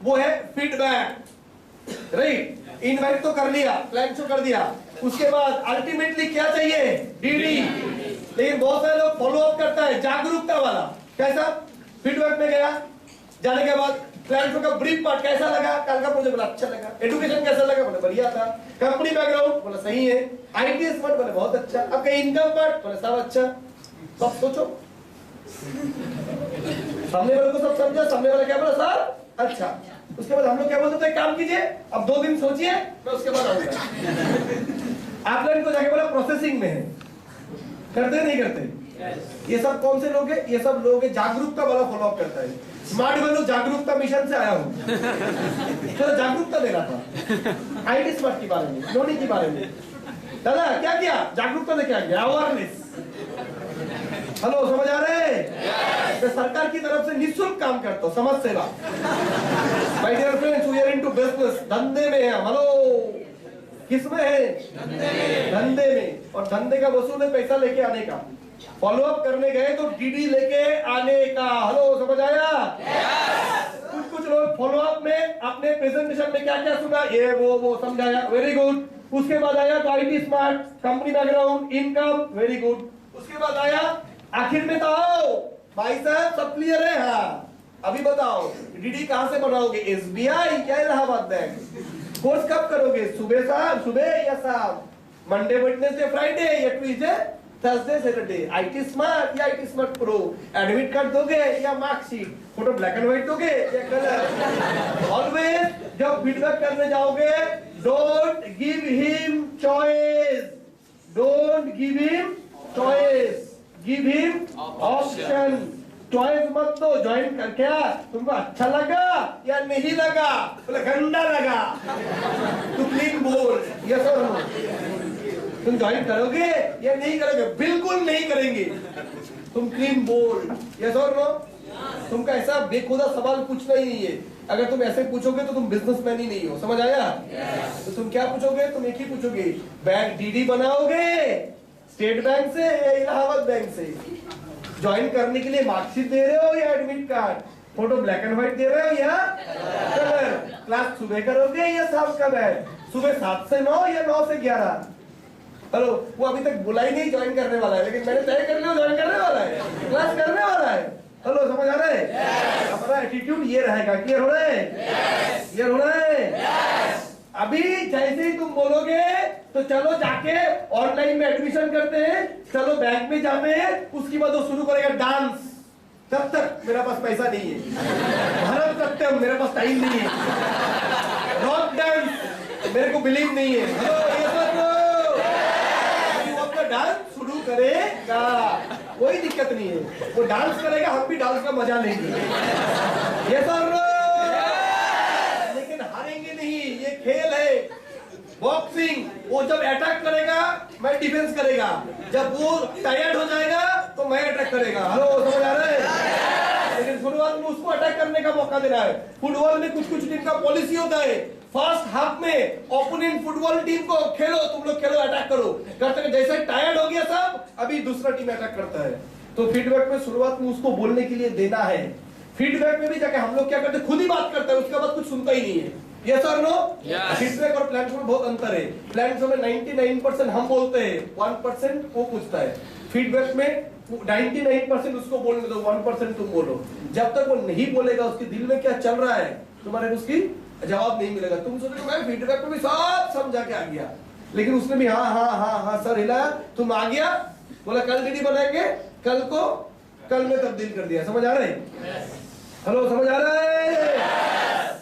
वो है feedback, right. Invite तो कर लिया, प्लान शो कर दिया, उसके बाद अल्टीमेटली क्या चाहिए, डीडी। लेकिन बहुत सारे लोग फॉलो अप करता है जागरूकता वाला। कैसा? फीडबैक में गया, जाने के बाद प्लान शो का ब्रीफ पार्ट कैसा लगा, कल का प्रोजेक्ट बोला अच्छा लगा, एजुकेशन कैसा लगा, बोले बढ़िया था, कंपनी बैकग्राउंड बोला सही है, आईटी स्मार्ट बोले बहुत अच्छा, अब कहीं इनकम पार्ट बोले सब अच्छा। सब सोचो, सामने वाले को सब समझा, सामने वाला क्या बोला सर अच्छा। उसके बाद हम लोग क्या बोलते थे, काम कीजिए अब 2 दिन सोचिए मैं उसके बाद आऊंगा। आप लोग को जाके बोला प्रोसेसिंग में है, करते नहीं करते? ये सब कौन से लोग हैं? ये सब लोग हैं जागरूकता वाला फॉलो अप करता है। स्मार्ट बनो जागरूकता मिशन से आया हूं, तो जागरूकता दे रहा था आईटी स्मार्ट के बारे में, धोनी के बारे में। दादा क्या किया? जागरूकता दे क्या किया? अवेयरनेस। हेलो, समझ आ रहे हैं? मैं सरकार की तरफ से निःशुल्क काम करता हूँ, समाज सेवा। My dear friends, we are into business, धंधे में है। हेलो, किसमें है? धंधे में। और धंधे का वसूल है पैसा लेके आने का, फॉलो अप करने गए तो डीडी लेके आने का। हेलो, समझ आया? कुछ लोग फॉलो अप में अपने प्रेजेंटेशन में क्या क्या सुना, ये वो समझाया, वेरी गुड। उसके बाद आया तो IT smart, company background, income, very good. उसके बाद आया आखिर में तो आओ भाई साहब सब क्लियर है? हाँ, अभी बताओ डीडी कहां से बनाओगे, एसबीआई या इलाहाबाद बैंक? कोर्स कब करोगे, सुबह या शाम, मंडे वेडनेसडे फ्राइडे या Tuesday Thursday Saturday? IT smart या IT smart pro? Admit card दोगे या marksheet? Photo black and white दोगे या कलर? ऑलवेज जब फीडबैक करने जाओगे, don't give him choice, don't give him choice, give him option. Choice मत दो, ज्वाइन कर क्या तुमको अच्छा लगा या नहीं लगा? बोले गंदा लगा, तू क्लीन बोल, यस और नो। तुम ज्वाइन करोगे या नहीं करोगे? बिल्कुल नहीं करेंगे। तुम क्लीन बोल, यस और नो। तुमका ऐसा बेखुदा सवाल पूछना ही नहीं है। अगर तुम ऐसे पूछोगे तो तुम बिजनेसमैन ही नहीं हो, समझ आया? तो तुम क्या पूछोगे? तुम एक ही पूछोगे, बैंक डीडी बनाओगे स्टेट बैंक से या इलाहाबाद बैंक से? ज्वाइन करने के लिए मार्कशीट दे रहे हो या admit card? Photo black and white दे रहे हो या कलर? क्लास सुबह करोगे या शाम का बैच? सुबह 7 से 9 या 9 से 11? हेलो, वो अभी तक बुला ही नहीं ज्वाइन करने वाला है, लेकिन मैंने तय कर लिया ज्वाइन करने वाला है, क्लास करने वाला है। हेलो, समझ आ रहा है? अपना एटीट्यूड ये रहेगा, क्लियर हो रहा है? क्लियर हो रहा है? अभी जैसे ही तुम बोलोगे तो चलो जाके ऑनलाइन में एडमिशन करते हैं, चलो बैंक में जाते हैं, उसके बाद वो शुरू करेगा डांस। तब तक मेरा पास पैसा नहीं है, भरतनाट्यम मेरे पास टाइम नहीं है, रॉक डांस मेरे को बिलीव नहीं है। हेलो, ये अपना डांस शुरू करेगा, कोई दिक्कत नहीं है, वो डांस करेगा, हम भी डांस का मजा लेंगे, ये सर। लेकिन हारेंगे नहीं, ये खेल है बॉक्सिंग। वो जब अटैक करेगा मैं डिफेंस करेगा, जब वो टायर्ड हो जाएगा तो मैं अटैक करेगा। हेलो, समझ आ रहा है? लेकिन फुटबॉल में उसको अटैक करने का मौका देना है। फुटबॉल में कुछ टीम का पॉलिसी होता है, फर्स्ट हाफ में ओपोनेंट फुटबॉल टीम को खेलो, तुम लोग खेलो, अटैक करो, करते जैसे टायर्ड हो गया सब, अभी दूसरा टीम अटैक करता है। तो फीडबैक में शुरुआत में उसको बोलने के लिए देना है। फीडबैक में भी जाके हम लोग क्या करते हैं, खुद ही बात करते हैं, उसके बाद कुछ सुनता ही नहीं है। यस और नो? फीडबैक और प्लान में बहुत अंतर है। प्लान में 99% हम बोलते हैं, 1% वो पूछता है। फीडबैक में 99% उसको बोलने दो, 1% तुम बोलो। जब तक वो नहीं बोलेगा उसके दिल में क्या चल रहा है तुम्हारे को उसकी जवाब नहीं मिलेगा। तुम सोचोगे मैं फीडबैक में भी सब समझा के आ गया, लेकिन उसने भी हाँ हाँ हाँ हाँ सर हिलाया, तुम आ गया, बोला कल डीडी बनाएंगे, कल में तब्दील कर दिया। समझ आ रहा है? हेलो, समझ आ रहा है?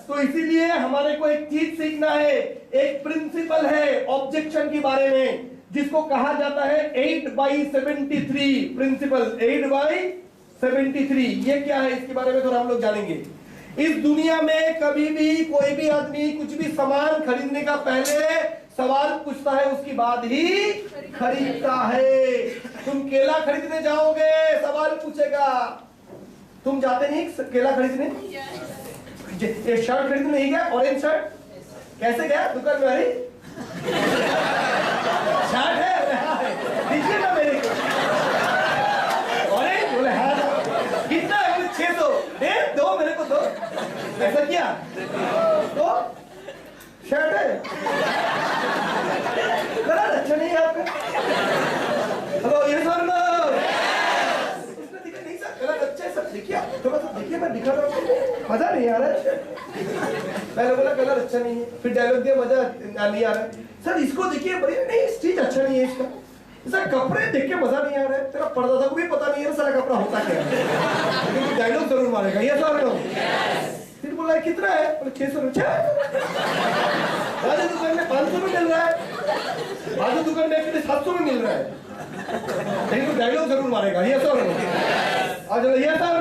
तो इसीलिए हमारे को एक चीज सीखना है, एक प्रिंसिपल है ऑब्जेक्शन के बारे में, जिसको कहा जाता है 8/73 प्रिंसिपल। 8/73 ये क्या है, इसके बारे में थोड़ा हम लोग जानेंगे। इस दुनिया में कभी भी कोई भी आदमी कुछ भी सामान खरीदने का पहले सवाल पूछता है, उसके बाद ही खरीदता है। तुम केला खरीदने जाओगे, सवाल पूछेगा। तुम जाते नहीं केला खरीदने? ये शर्ट खरीदने नहीं गया, ऑरेंज शर्ट कैसे गया दुकान में? अरे शर्ट है, दीजिए ना मेरे को ऑरेंज। बोले हाँ, कितना है? 600। दे दो मेरे को, दो ऐसा किया तो शर्ट है कलर अच्छा नहीं है आपका। हेलो ये सर नहीं सर कलर अच्छा है सर, देखिए थोड़ा सा देखिए, मैं दिखा रहा हूँ मजा नहीं आ रहा है। मैंने बोला कलर अच्छा नहीं है, फिर डायलॉग दिया मजा नहीं आ रहा है। सर इसको देखिए बढ़िया नहीं, स्टिच अच्छा नहीं है इसका, सर कपड़े देख के मजा नहीं आ रहा है, तेरा पर्दा को भी पता नहीं है सारा कपड़ा होता क्या है, लेकिन डायलॉग जरूर मारेगा ये सर लोग। फिर बोला कितना है, बोले 600 रुपया। बाजू दुकान में 500 में मिल रहा है, बाजू दुकान में 700 में मिल रहा है, लेकिन तो डायलॉग जरूर मारेगा ये सर लोग। आज ये सर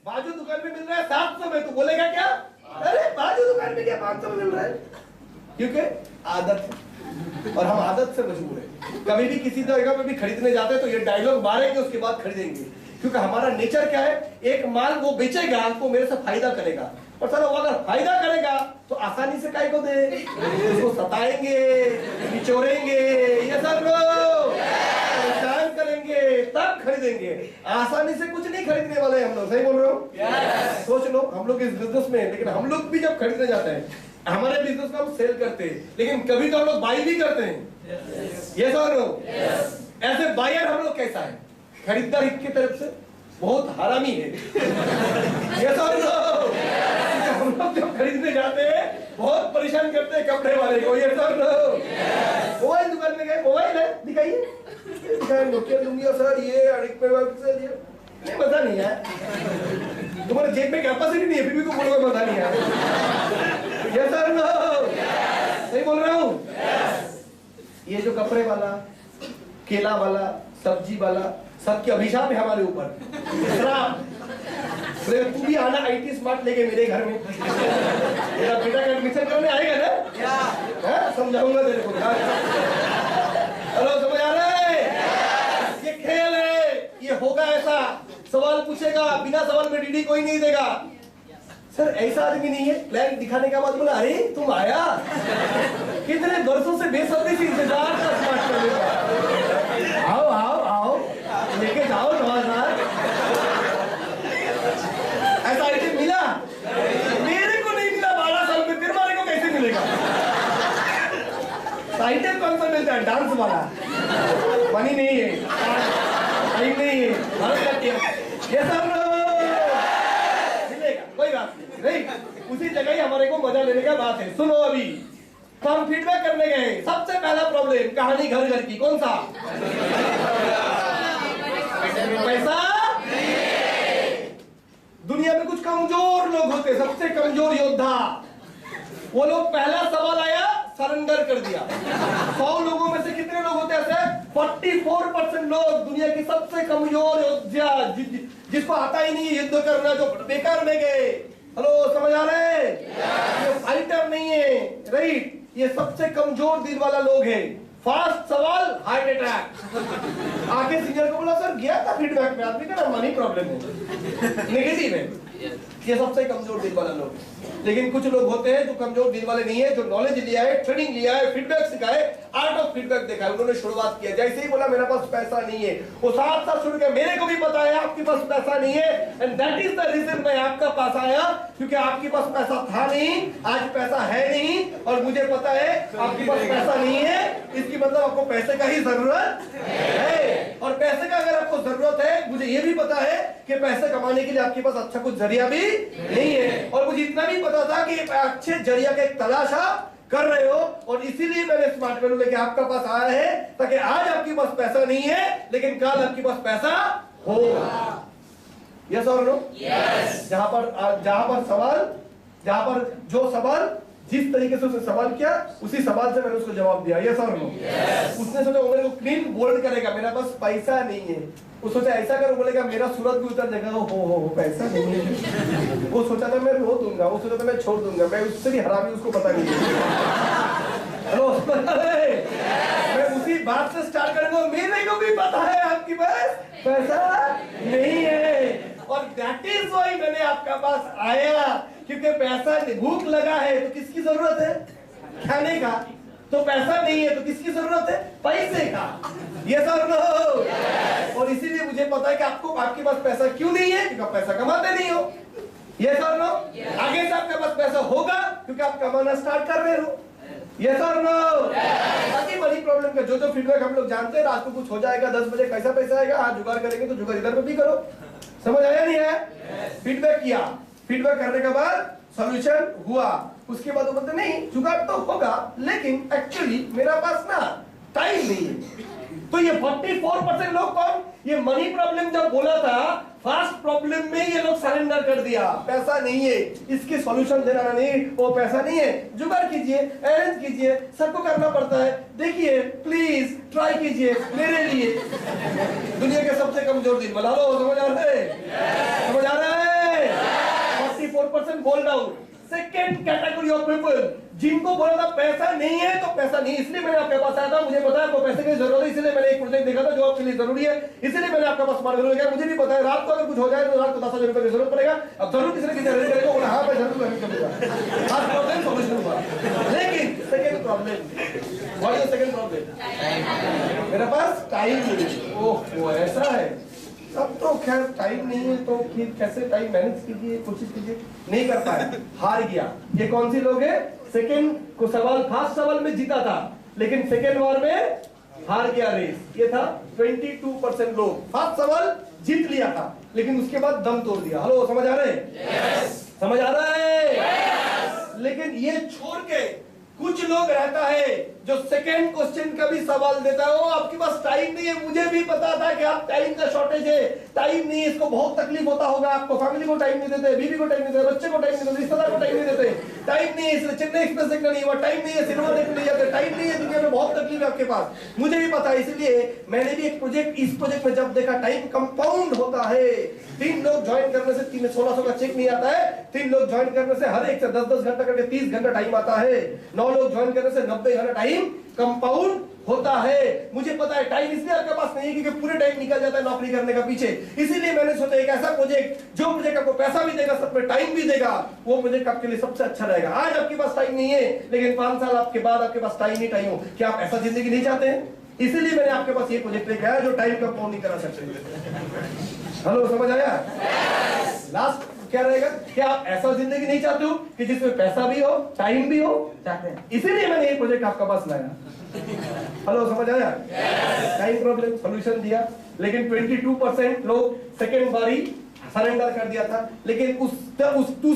बाजू दुकान में मिल रहा है 700 में, तो बोलेगा क्या, अरे बाजू दुकान में क्या 500 में मिल रहा है, क्योंकि आदत है और हम आदत से मजबूर है। कभी भी किसी जगह पे भी खरीदने जाते हैं तो ये डायलॉग मारेंगे, उसके बाद खरीदेंगे, क्योंकि हमारा नेचर क्या है, एक माल वो बेचेगा तो मेरे से फायदा करेगा, और सर वो अगर फायदा करेगा तो आसानी से काय को दे, उसको सताएंगे, निचोड़ेंगे, ये सब परेशान करेंगे तब खरीदेंगे, आसानी से कुछ नहीं खरीदने वाले हम लोग। सही बोल रहे हो? सोच लो हम लोग इस बिजनेस में, लेकिन हम लोग भी जब खरीदने जाते हैं, हमारे बिजनेस को हम सेल करते हैं, लेकिन कभी तो हम लोग बाई भी करते हैं। ये सर ऐसे बायर हम लोग कैसा है, खरीदार की तरफ से बहुत हरामी है। ये सर हम लोग जब खरीदने जाते हैं बहुत परेशान करते हैं कपड़े वाले को। ये सर मोबाइल दुकान में गए, मोबाइल है दिखाइए, नोकिया लूंगी और सर ये नहीं, मजा नहीं है, तुम्हारे जेब में कैपेसिटी नहीं है फिर भी तुम बोलोगे मजा नहीं है। ये सर सही बोल रहा हूँ। ये जो कपड़े वाला, केला वाला, सब्जी वाला, सबके अभिशाप है हमारे ऊपर, तू भी आना IT स्मार्ट लेके मेरे घर में, मेरा बेटा का एडमिशन करने आएगा ना, समझाऊंगा तेरे को। हेलो समझ आ रहा है? ये खेल है, ये होगा ऐसा, सवाल पूछेगा, बिना सवाल में DD कोई नहीं देगा। सर ऐसा आदमी नहीं है, प्लान दिखाने के बाद बोला अरे तुम आया, कितने वर्षों से बेसब्री से इंतजार था स्मार्ट करने का, आओ आओ आओ लेके जाओ 9000। ऐसा आइटम मिला मेरे को नहीं मिला 12 साल में, फिर मारे को कैसे मिलेगा? आइटम कौन सा मिलता है? डांस वाला, मनी नहीं है, टाइम नहीं है, भरतनाट्यम, ये सब मिलेगा, कोई बात नहीं, उसी जगह ही हमारे को मजा लेने का बात है। सुनो अभी हम फीडबैक करने गए, सबसे पहला प्रॉब्लम कहानी घर घर की, कौन सा? पैसा। दुनिया में कुछ कमजोर लोग होते हैं, सबसे कमजोर योद्धा, वो लोग पहला सवाल आया सरेंडर कर दिया। 100 लोगों में से कितने लोग होते हैं? 44% लोग दुनिया की सबसे कमजोर योद्धा, जिसको आता ही नहीं युद्ध करना, जो बेकार में गए। हेलो समझ आ रहे हैं? ये फाइटर नहीं है, राइट, ये सबसे कमजोर दिल वाला लोग है। फास्ट सवाल, हार्ट अटैक। आके सीनियर को बोला सर गया था फीडबैक में, आदमी का ना मनी प्रॉब्लम है, नेगेटिव है, ये सबसे कमजोर दिल वाला लोग। लेकिन कुछ लोग होते हैं जो कमजोर दिल वाले नहीं है, जो नॉलेज लिया है, ट्रेनिंग लिया है, फीडबैक सिखाए, आर्ट ऑफ फीडबैक देखा है, उन्होंने शुरुआत किया। जैसे ही बोला मेरे पास पैसा नहीं है, वो साथ साथ शुरू किया, मेरे को भी पता है आपके पास पैसा नहीं है, and that is the reason मैं आपका पास आया, क्योंकि आपके पास पैसा था नहीं, आज पैसा है नहीं, और मुझे पता है आपके पास पैसा नहीं है, इसकी मतलब आपको पैसे का ही जरूरत है। और पैसे का अगर आपको जरूरत है, मुझे ये भी पता है कि पैसे कमाने के लिए आपके पास अच्छा कुछ जरिया भी नहीं है, और मुझे इतना भी पता था कि अच्छे जरिया का एक तलाश आप कर रहे हो, और इसीलिए मैंने स्मार्ट वैल्यू लेके आपका पास आया है, ताकि आज आपके पास पैसा नहीं है, लेकिन कल आपके पास पैसा होगा। यस और नो? यस। जहां पर सवाल, जहां पर जो सवाल जिस तरीके से उसने सवाल किया, उसी सवाल से मैंने उसको जवाब दिया। यस और नो? यस। उसने सोचा वो मेरे को क्लीन बोल्ड करेगा, मेरा पास पैसा नहीं है। वो सोचा ऐसा करो, बोलेगा मेरा सूरत भी उतर जाएगा, हो पैसा नहीं है। वो सोचा था मैं रो दूंगा, वो सोचा था मैं छोड़ दूंगा, मैं उससे भी हरामी, उसको पता नहीं है। हेलो मैं उसी बात से स्टार्ट करूंगा, मेरे को भी पता है आपके पास पैसा नहीं है, और दैट इज व्हाई मैंने आपका पास आया, क्योंकि पैसा, भूख लगा है तो किसकी जरूरत है? खाने का। तो पैसा नहीं है तो किसकी जरूरत है? पैसे का। ये सर नो। और इसीलिए मुझे पता है कि आपको, आपके पास पैसा क्यों नहीं है, क्योंकि आप पैसा कमाते नहीं हो। यस और नो? आगे से आपके पास पैसा होगा क्योंकि आप कमाना स्टार्ट कर रहे हो। यस और नो? बाकी बड़ी प्रॉब्लम का जो फीडबैक हम लोग जानते हैं, रात को कुछ हो जाएगा, 10 बजे कैसा पैसा आएगा, आज जुगाड़ करेंगे तो जुगाड़ इधर पे भी करो। समझ आया नहीं है? फीडबैक किया, फीडबैक करने के बाद सॉल्यूशन हुआ, उसके बाद वो बोलते नहीं जुगाड़ तो होगा लेकिन एक्चुअली मेरा पास ना टाइम नहीं है। तो ये 44% लोग कौन, ये मनी प्रॉब्लम जब बोला था, फास्ट प्रॉब्लम में ये लोग सरेंडर कर दिया, पैसा नहीं है, इसके सॉल्यूशन देना नहीं, वो पैसा नहीं है, जुगाड़ कीजिए, अरेंज कीजिए, सबको करना पड़ता है, देखिए प्लीज ट्राई कीजिए मेरे लिए। दुनिया के सबसे कमजोर दिन बना लो। समझ आ रहा है? समझ आ रहा है? 44% बोल down. Second category of people जिनको बोला था पैसा नहीं है तो पैसा नहीं, इसलिए मैंने आपके पास आया था, मुझे पता है आपको पैसे की जरूरत है, इसलिए मैंने एक प्रोजेक्ट देखा था जो आपके लिए जरूरी है, इसलिए मैंने आपके पास स्मार्ट लेकर, मुझे भी पता है रात को अगर कुछ हो जाए तो रात को 10,000 रुपए की जरूरत पड़ेगा, अब जरूर किसी ने अरेंज करेगा, बोला हाँ मैं जरूर अरेंज करूंगा, आज प्रॉब्लम सॉल्यूशन हुआ। लेकिन second problem, what is the second problem? मेरे पास टाइम नहीं। ओह ऐसा है, अब तो खैर टाइम नहीं है तो फिर कैसे टाइम मैनेज कीजिए, कोशिश कीजिए, नहीं कर पाए, हार गया। ये कौन सी लोग है? सेकेंड को सवाल, फर्स्ट सवाल में जीता था लेकिन सेकेंड बार में हार गया रेस। ये था 22% लोग, फर्स्ट सवाल जीत लिया था लेकिन उसके बाद दम तोड़ दिया। हेलो समझ आ रहे हैं? समझ आ रहा है? लेकिन ये छोड़ के कुछ लोग रहता है जो सेकेंड क्वेश्चन का भी सवाल देता है, वो आपके पास टाइम नहीं है, मुझे भी पता था कि आप टाइम का शॉर्टेज है, टाइम नहीं है, इसको बहुत तकलीफ होता होगा आपको, फैमिली को टाइम नहीं देते, बीवी को टाइम नहीं देते, बच्चे को टाइम नहीं देते, रिश्तेदार को टाइम नहीं देते, टाइम नहीं है, इसलिए चेन्नई एक्सप्रेस देखना नहीं हुआ, टाइम नहीं है, सिनेमा देखने नहीं जाते, टाइम नहीं है, दुनिया में बहुत तकलीफ है आपके पास, मुझे भी पता है। इसलिए मैंने भी एक प्रोजेक्ट, इस प्रोजेक्ट में जब देखा टाइम कंपाउंड होता है, 3 लोग ज्वाइन करने से 1600 का चेक नहीं आता है, 3 लोग ज्वाइन करने से हर एक से 10-10 घंटा करके 30 घंटा टाइम आता है, 9 लोग ज्वाइन करने से 90 घंटा टाइम कंपाउंड होता है। मुझे पता है टाइम इसलिए आपके पास नहीं है क्योंकि पूरे टाइम निकल जाता है नौकरी करने का पीछे, इसीलिए मैंने सोचा एक ऐसा प्रोजेक्ट जो प्रोजेक्ट आपको पैसा भी देगा, सब में टाइम भी देगा, वो प्रोजेक्ट आपके लिए सबसे अच्छा रहेगा। आज आपके पास टाइम नहीं है लेकिन 5 साल आपके बाद आपके पास टाइम ही टाइम हो, क्या आप ऐसा जिंदगी नहीं चाहते हैं? इसीलिए मैंने आपके पास ये प्रोजेक्ट लेकर आया जो टाइम कंपाउंड नहीं करा सकते। हेलो समझ आया? लास्ट क्या रहेगा? क्या आप ऐसा जिंदगी नहीं चाहते हो कि जिसमें पैसा भी हो, टाइम भी हो? चाहते हैं, इसीलिए मैंने ये प्रोजेक्ट आपका पास लाया। हेलो समझ आया? टाइम प्रॉब्लम सॉल्यूशन दिया, लेकिन 22% लोग सेकेंड बारी सरेंडर कर दिया था। लेकिन उस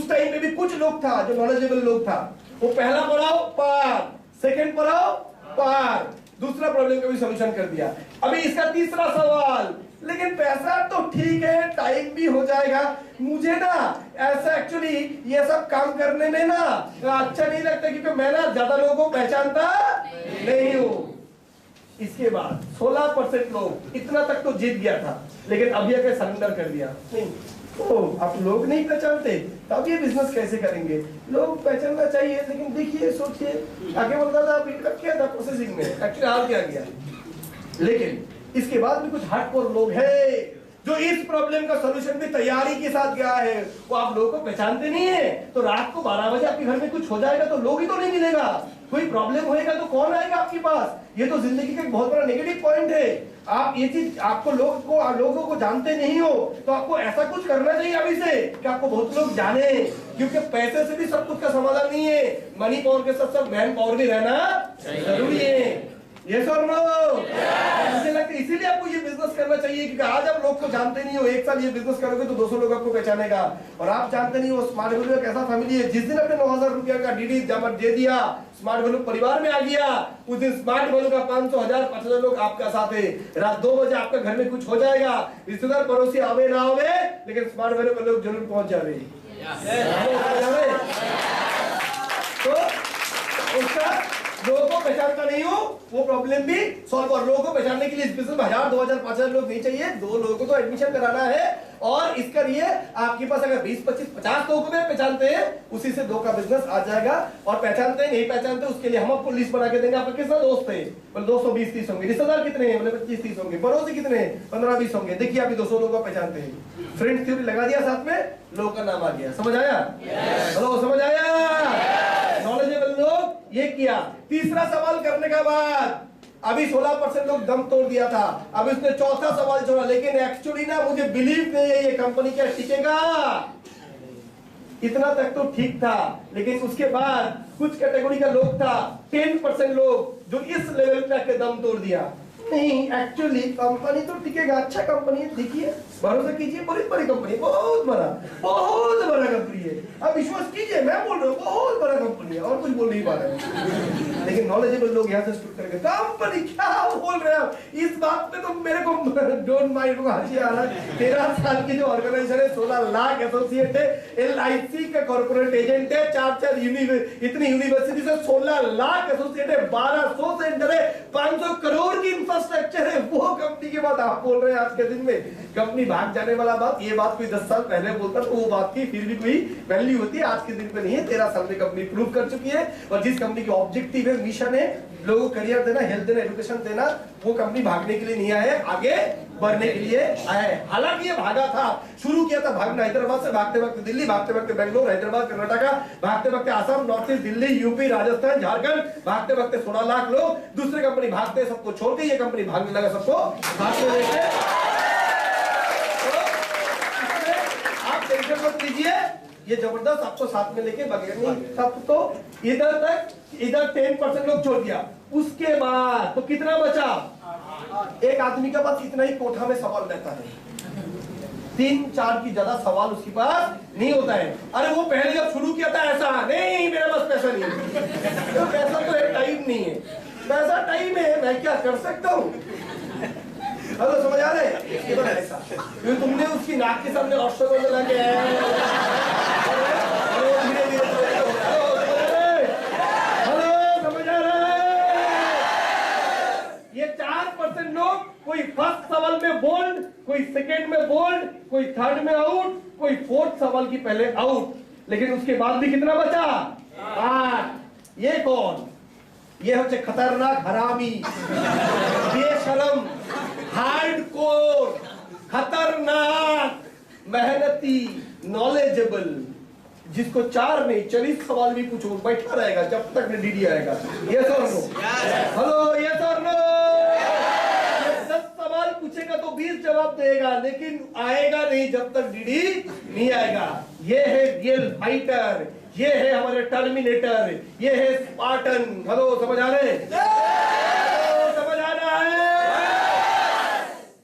टाइम में भी कुछ लोग था जो नॉलेजेबल लोग था, वो पहला पढ़ाओ पार, सेकेंड पढ़ाओ पार, दूसरा प्रॉब्लम का भी सॉल्यूशन कर दिया। अभी इसका तीसरा सवाल, लेकिन पैसा तो ठीक है, टाइम भी हो जाएगा, मुझे ना ऐसा एक्चुअली ये सब काम करने में ना अच्छा नहीं लगता क्योंकि मैं ना ज्यादा लोगों को पहचानता नहीं हूं। इसके बाद 16% लोग, इतना तक तो जीत गया था लेकिन अभी आके सरेंडर कर दिया। नहीं तो आप लोग नहीं पहचानते तब ये बिजनेस कैसे करेंगे? लोग पहचानना चाहिए, लेकिन देखिए सोचिए, आगे बोलता था फीडबैक किया था प्रोसेसिंग में, एक्चुअली हार गया। लेकिन इसके बाद भी कुछ हार्डकोर लोग हैं जो इस प्रॉब्लम का सॉल्यूशन भी तैयारी के साथ गया है, वो आप लोगों को पहचानते नहीं है। तो रात को 12 बजे आपके घर में कुछ हो जाएगा तो लोग ही तो नहीं मिलेगा, कोई प्रॉब्लम होएगा तो कौन आएगा आपके पास? ये तो जिंदगी का एक बहुत बड़ा नेगेटिव पॉइंट है। आप ये चीज, आपको लोगों को जानते नहीं हो तो आपको ऐसा कुछ करना चाहिए अभी से कि आपको बहुत लोग जाने, क्योंकि पैसे से भी सब कुछ का समाधान नहीं है, मनी पावर के साथ साथ मैन पावर भी रहना जरूरी है। यस और नो? मुझे लगता है इसीलिए आपको ये बिजनेस करना चाहिए क्योंकि आज आप लोग को जानते नहीं हो, एक साल ये बिजनेस करोगे तो 200 लोग आपको पहचानेगा, और आप जानते नहीं हो स्मार्ट वैल्यू एक ऐसा फैमिली है जिस दिन अपने 9,000 रुपया का डीडी जमा दे दिया, स्मार्ट वैल्यू परिवार में आ गया, उस दिन स्मार्ट वैल्यू का 500, 1000, 5000 लोग आपका साथ है। रात 2 बजे आपका घर में कुछ हो जाएगा, रिश्तेदार पड़ोसी आवे ना आवे, लेकिन स्मार्ट वैल्यू के लोग जरूर पहुंच जावे। तो उसका लोगों को पहचानता नहीं हो, वो प्रॉब्लम भी सॉल्व। और लोगों को पहचानने के लिए इस बिजनेस में 1000, 2000, 5000 लोग नहीं चाहिए, 2 लोगों को तो एडमिशन कराना है। और इसका लिए आपके पास अगर 20, 25, 50 लोगों को भी पहचानते हैं, उसी से 2 का बिजनेस आ जाएगा। और पहचानते हैं नहीं पहचानते, उसके लिए हम आपको लिस्ट बना के देंगे, आपका कितना दोस्त है, बोले 220, 30 होंगे, रिश्तेदार कितने हैं, बोले 25, 30 होंगे, पड़ोसी कितने हैं, 15, 20 होंगे। देखिए अभी 200 लोगों को पहचानते हैं, फ्रेंड थ्योरी लगा दिया, साथ में लोगों का नाम आ गया। समझ आया? हेलो समझ आया? नॉलेजेबल लोग ये किया। तीसरा सवाल करने के बाद अभी 16% लोग दम तोड़ दिया था, अब इसने चौथा सवाल छोड़ा, लेकिन एक्चुअली ना मुझे बिलीव नहीं है ये कंपनी क्या टिकेगा। इतना तक तो ठीक था, लेकिन उसके बाद कुछ कैटेगरी का लोग था, 10% लोग जो इस लेवल पे आके दम तोड़ दिया। नहीं, एक्चुअली कंपनी तो टिकेगा, अच्छा कंपनी है, देखिए भरोसा कीजिए, बड़ी बड़ी कंपनी, बहुत बड़ा कंपनी है, अब विश्वास कीजिए, मैं बोल रहा हूँ बहुत बड़ा कंपनी है, और कुछ बोल नहीं पा रहे। लेकिन नॉलेजेबल लोग यहाँ से स्टूड करके कंपनी क्या बोल रहे हैं, इस बात पे तो मेरे को डोंट माइंड को हंसी आ रहा है। 13 साल की जो ऑर्गेनाइजेशन है, 16 लाख एसोसिएट है, LIC का कॉर्पोरेट एजेंट है, 4 इतनी यूनिवर्सिटी से 16 लाख एसोसिएट है, 1200 सेंटर है, 500 करोड़ की इंफ्रास्ट्रक्चर है, वो कंपनी के बाद आप बोल रहे हैं आज के दिन में कंपनी भाग जाने वाला बात। ये बात कोई 10 साल पहले बोलता तो वो बात की फिर भी कोई वैल्यू होती है, आज के दिन पे नहीं है। 13 साल में कंपनी प्रूव कर चुकी है, और जिस कंपनी की ऑब्जेक्टिव है, मिशन है, लोगों को करियर देना, हेल्थ देना, एजुकेशन देना, वो कंपनी भागने के लिए नहीं आया है, आगे बढ़ने के लिए आया है। हालांकि ये भागा था, शुरू किया था भागना हैदराबाद से, भागते वक्त दिल्ली, भागते वक्त बेंगलोर, हैदराबाद, कर्नाटका, भागते वक्त Assam, north east, Delhi, UP, Rajasthan, Jharkhand, भागते वक्त 16 लाख लोग। दूसरे कंपनी भागते सबको छोड़ के, ये कंपनी भागने लगा सबको भागते देखे। आप टेंशन मत लीजिए, ये जबरदस्त आपको साथ में लेके बगेगा। सब तो इधर तक, इधर 10% लोग छोड़ दिया, उसके बाद तो कितना बचा? एक आदमी के पास इतना ही कोठा में सवाल रहता है, 3-4 की ज्यादा सवाल उसके पास नहीं होता है। अरे वो पहले जब शुरू किया था ऐसा नहीं, मेरे पास पैसा नहीं है, तो पैसा तो है, टाइम नहीं है, पैसा टाइम है, मैं क्या कर सकता हूँ। हेलो, समझ आ रहे हैं? ऐसा तुमने उसकी नाक के सामने ऑप्शन लगा के ये 4% लोग, कोई फर्स्ट सवाल में बोल्ड, कोई सेकेंड में बोल्ड, कोई थर्ड में आउट, कोई फोर्थ सवाल की पहले आउट, लेकिन उसके बाद भी कितना बचा? 8। ये कौन? ये होते खतरनाक हरामी, बेशरम, हार्डकोर, खतरनाक, मेहनती, नॉलेजेबल, जिसको 4 नहीं 40 सवाल भी पूछो बैठा रहेगा जब तक डीडी आएगा। यस और नो? हेलो, यस और नो? 10 सवाल पूछेगा तो 20 जवाब देगा, लेकिन आएगा नहीं जब तक डीडी नहीं आएगा। ये है रियल फाइटर, ये है हमारे टर्मिनेटर, ये है स्पार्टन। हेलो, समझ आ रहे हैं? समझ आ रहा है?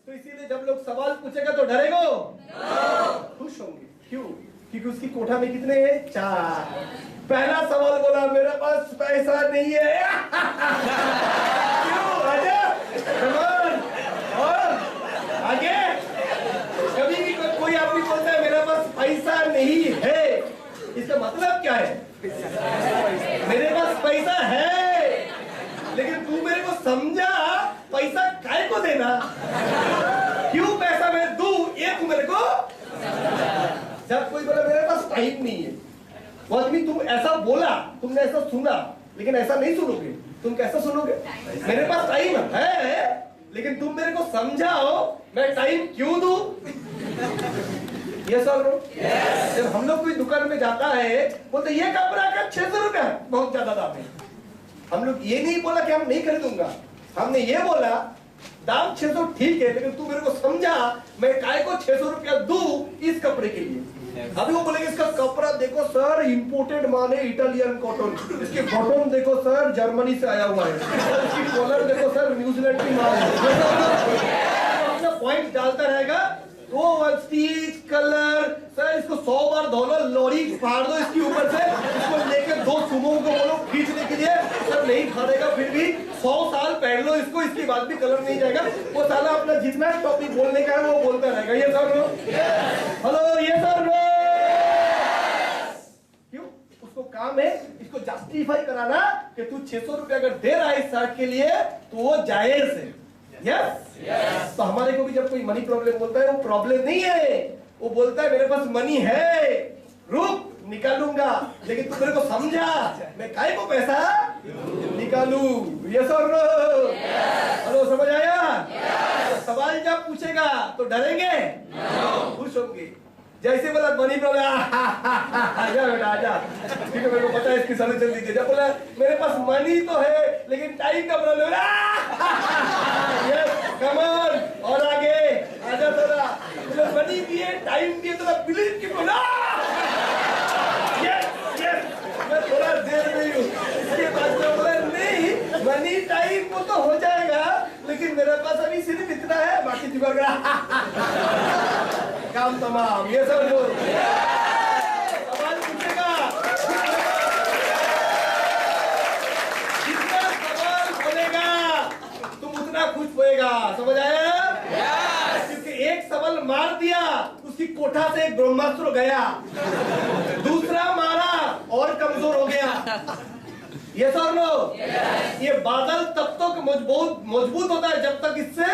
तो इसीलिए जब लोग सवाल पूछेगा तो डरेगा, खुश होंगे। क्यों? क्योंकि उसकी कोठा में कितने हैं? 4। पहला सवाल बोला मेरे पास पैसा नहीं है। क्यों? आजा, और आगे कभी भी कोई आदमी बोलता है मेरे पास पैसा नहीं है, इसका मतलब क्या है? मेरे पास पैसा है, लेकिन तू मेरे को समझा पैसा काय को देना, क्यों पैसा मैं दूं, ये तू मेरे को। जब कोई बोला मेरे पास टाइम नहीं है, वो आदमी तुम ऐसा बोला, तुमने ऐसा सुना, लेकिन ऐसा नहीं सुनोगे। तुम कैसा सुनोगे? मेरे पास टाइम है, लेकिन तुम मेरे को समझाओ मैं टाइम क्यों दूं। यस और नो? जब हम लोग कोई दुकान में जाता है, बोलते ये कपड़ा का 600 रुपया बहुत ज्यादा दाम है, हम लोग ये नहीं बोला कि हम नहीं खरीदूंगा, हमने ये बोला दाम 600 ठीक है, लेकिन तू मेरे को समझा मैं काय को 600 रुपया दूं इस कपड़े के लिए। अभी वो बोलेंगे इसका कपड़ा देखो सर, इंपोर्टेड माल है, इटालियन कॉटन, इसके बॉटम देखो सर, जर्मनी से आया हुआ है, इसकी कॉलर देखो सर, न्यूजीलैंड की माल है। अपना पॉइंट डालता रहेगा, वो स्टीच कलर सर, इसको 100 बार धो लो, लॉरी फाड़ दो इसके ऊपर से, इसको लेकर 2 सुमो को बोलो खींचने के लिए, सर नहीं फाड़ेगा, फिर भी 100 साल पहन लो इसको, इसके बाद भी कलर नहीं जाएगा। वो साला अपना जितना टॉपिक बोलने का है वो बोलता रहेगा। ये सर नो? हेलो, ये सर नो? क्यों? उसको काम है इसको जस्टिफाई कराना कि तू 600 रुपया अगर दे रहा है इस शर्ट के लिए तो वो जायज है। यस? तो हमारे को भी जब कोई मनी प्रॉब्लम बोलता है, वो प्रॉब्लम नहीं है, वो बोलता है मेरे पास मनी है, रुक निकालूंगा, लेकिन तू मेरे को समझा मैं काय को पैसा निकालू। यस और नो? हेलो, समझ आया? तो सवाल जब पूछेगा तो डरेंगे, खुश होंगे। जैसे बोला मनी प्रॉब्लम, आजा बेटा आजा, ठीक है, मेरे को पता है इसकी सॉल्यूशन दीजिए। जब बोला मेरे पास मनी तो है लेकिन टाइम का प्रॉब्लम, यस कम ऑन, और आगे आजा थोड़ा, मनी भी है टाइम भी है, थोड़ा बिलीव की बोला। टाइम वो तो हो जाएगा, लेकिन मेरे पास अभी सिर्फ इतना है, बाकी जुगाड़ काम तमाम। ये सब लोग सवाल पूछेगा, जितना सवाल बोलेगा तुम उतना खुश होएगा, समझ आया? क्योंकि एक सवाल मार दिया, उसकी कोठा से एक ब्रह्मास्त्र गया, दूसरा मारा और कमजोर हो गया। ये सर नो, ये बादल तब तक मजबूत होता है जब तक इससे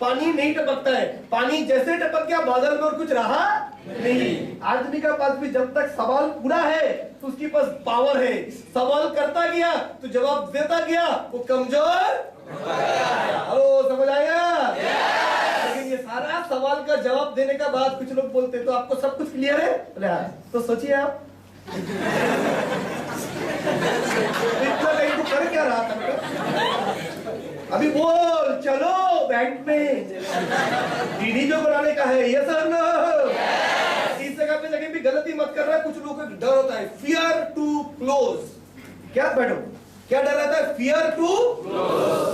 पानी नहीं टपकता है। पानी जैसे टपक गया बादल में और कुछ रहा नहीं। आदमी का पास भी जब तक सवाल पूरा है तो उसके पास पावर है, सवाल करता गया तो जवाब देता गया, वो कमजोर हेलो, समझ आया? लेकिन ये सारा सवाल का जवाब देने का बाद कुछ लोग बोलते तो आपको सब कुछ क्लियर है, तो सोचिए आप इतना नहीं तो कर क्या रहा था बेटा? अभी बोल चलो बैंक में डीडी जो बनाने का है, ये सर नो। इस जगह पे जगह भी गलती मत कर रहा है। कुछ लोगों को डर होता है, फियर टू क्लोज। क्या बैठो, क्या डर रहता है? फियर टू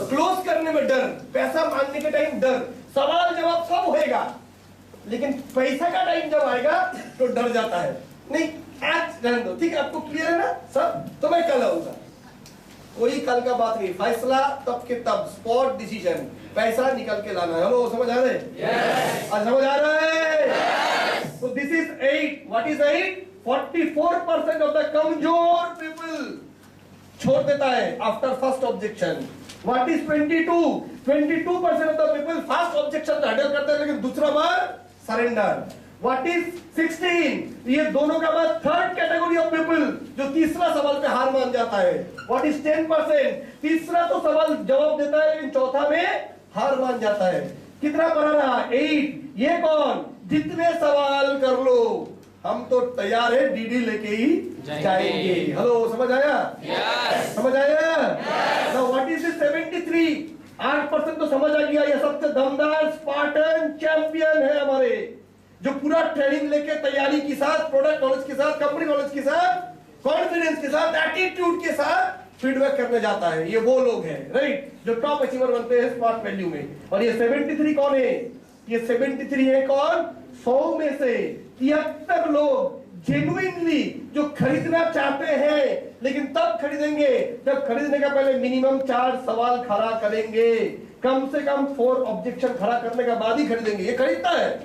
क्लोज करने में डर, पैसा मांगने के टाइम डर, सवाल जवाब सब होएगा, लेकिन पैसा का टाइम जब आएगा तो डर जाता है। नहीं आज रहने दो, ठीक है? आपको क्लियर है ना सब? तो मैं कल आऊंगा, कोई कल का बात नहीं, फैसला तब के तब, स्पॉट डिसीजन, पैसा निकल के लाना है। हेलो, समझ आ रहे? आज समझ आ रहा है? तो this is 8, what is 8? 44% of the कमजोर पीपल छोड़ देता है after first objection. What is 22? 22% of the people first objection handle करते हैं, लेकिन दूसरा बार सरेंडर। What is 16? ये दोनों का बाद थर्ड कैटेगरी ऑफ पीपल जो तीसरा सवाल पे हार मान जाता है। What is 10%? तीसरा तो सवाल जवाब देता है, लेकिन चौथा में हार मान जाता है। कितना पढ़ा रहा? 8। ये कौन? जितने सवाल कर लो, हम तो तैयार है, डीडी लेके ही जाएंगे। हेलो, समझ आया? समझ आया? Now what is this 73? 8% तो समझ आ गया। ये सबसे दमदार स्पार्टन चैंपियन है हमारे, जो पूरा ट्रेनिंग लेके तैयारी के साथ, प्रोडक्ट नॉलेज के साथ, कंपनी नॉलेज के साथ, कॉन्फिडेंस के साथ, एटीट्यूड के साथ फीडबैक करने जाता है। ये वो लोग हैं, राइट, जो टॉप अचीवर बनते हैं स्मार्ट वैल्यू में। और ये 73 कौन है? ये 73 है कौन? 100 में से 73 लोग जेन्युइनली जो खरीदना चाहते हैं, लेकिन तब खरीदेंगे जब खरीदने का पहले मिनिमम 4 सवाल खड़ा करेंगे, कम से कम 4 ऑब्जेक्शन खड़ा करने के बाद ही खरीदेंगे। ये खरीदता है,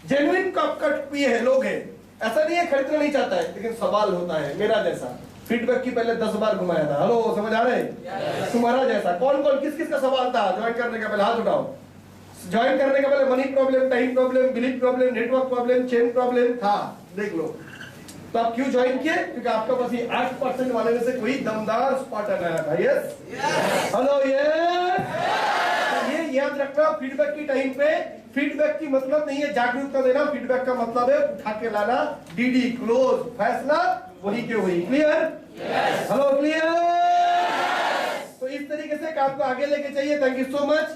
जेन्युइन कट पिए है लोग हैं। ऐसा नहीं है खरीदना नहीं चाहता है, लेकिन सवाल होता है। मेरा जैसा फीडबैक की पहले 10 बार घुमाया था। हेलो, समझ आ रहे? तुम्हारा जैसा कौन कौन किस किस का सवाल था ज्वाइन करने का पहले? हाथ उठाओ। ज्वाइन करने का पहले money problem, time problem, belief problem, network problem, chain problem था, देख लो। तो आप क्यों ज्वाइन किए? क्योंकि आपका पास ये 8% वाले में से कोई दमदार स्पार्टन आया था। यस, हेलो, ये याद रखना। फीडबैक की टाइम पे फीडबैक की मतलब नहीं है जागरूकता देना, फीडबैक का मतलब है उठा के लाना। डीडी क्लोज, फैसला वही के वही। क्लियर? Hello, clear? तो इस तरीके से काम को आगे लेके चाहिए। Thank you so much.